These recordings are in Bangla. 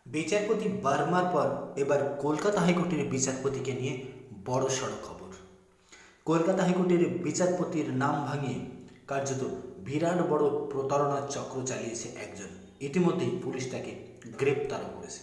বিচারপতি বার্মার পর এবার কলকাতা হাইকোর্টের বিচারপতিকে নিয়ে বড় সড় খবর। কলকাতা হাইকোর্টের বিচারপতির নাম ভাঙিয়ে কার্যত বিরাট বড় প্রতারণার চক্র চালিয়েছে একজন। ইতিমধ্যেই পুলিশ তাকে গ্রেপ্তারও করেছে।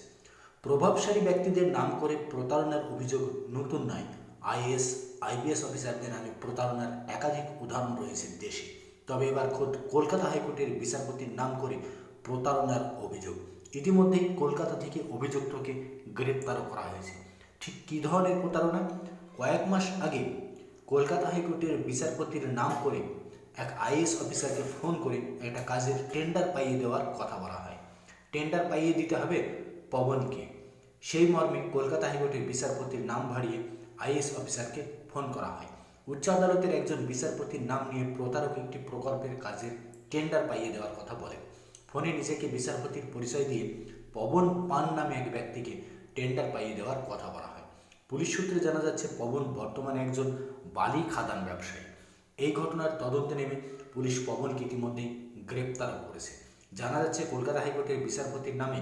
প্রভাবশালী ব্যক্তিদের নাম করে প্রতারণার অভিযোগ নতুন নয়। আইএএস আইপিএস অফিসারদের নামে প্রতারণার একাধিক উদাহরণ রয়েছে দেশে। তবে এবার খোদ কলকাতা হাইকোর্টের বিচারপতির নাম করে প্রতারণার অভিযোগ। ইতিমধ্যেই কলকাতা থেকে অভিযুক্তকে গ্রেপ্তারও করা হয়েছে। ঠিক কী ধরনের প্রতারণা? কয়েক মাস আগে কলকাতা হাইকোর্টের বিচারপতির নাম করে এক আইএএস অফিসারকে ফোন করে একটা কাজের টেন্ডার পাইয়ে দেওয়ার কথা বলা হয়। টেন্ডার পাইয়ে দিতে হবে পবনকে। সেই মর্মে কলকাতা হাইকোর্টের বিচারপতির নাম ভাড়িয়ে আইএএস অফিসারকে ফোন করা হয়। উচ্চ আদালতের একজন বিচারপতির নাম নিয়ে প্রতারক একটি প্রকল্পের কাজের টেন্ডার পাইয়ে দেওয়ার কথা বলেন। ফোনে নিজেকে বিচারপতির পরিচয় দিয়ে পবন পান নামে এক ব্যক্তিকে টেন্ডার পাইয়ে দেওয়ার কথা বলা হয়। পুলিশ সূত্রে জানা যাচ্ছে পবন বর্তমানে একজন বালি খাদান ব্যবসায়ী। এই ঘটনার তদন্তে নেমে পুলিশ পবনকে ইতিমধ্যেই গ্রেপ্তারও করেছে। জানা যাচ্ছে কলকাতা হাইকোর্টের বিচারপতির নামে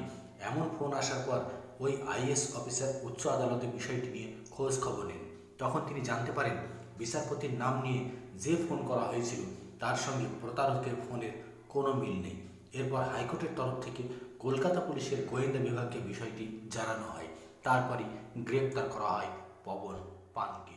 এমন ফোন আসার পর ওই আইএএস অফিসার উচ্চ আদালতে বিষয়টি নিয়ে খোঁজ খবর নেন। তখন তিনি জানতে পারেন বিচারপতির নাম নিয়ে যে ফোন করা হয়েছিল তার সঙ্গে প্রতারকের ফোনের কোনো মিল নেই। এরপর হাইকোর্টের তরফ থেকে কলকাতা পুলিশের গোয়েন্দা বিভাগকে বিষয়টি জানানো হয়। তারপরই গ্রেপ্তার করা হয় পবন পানকে।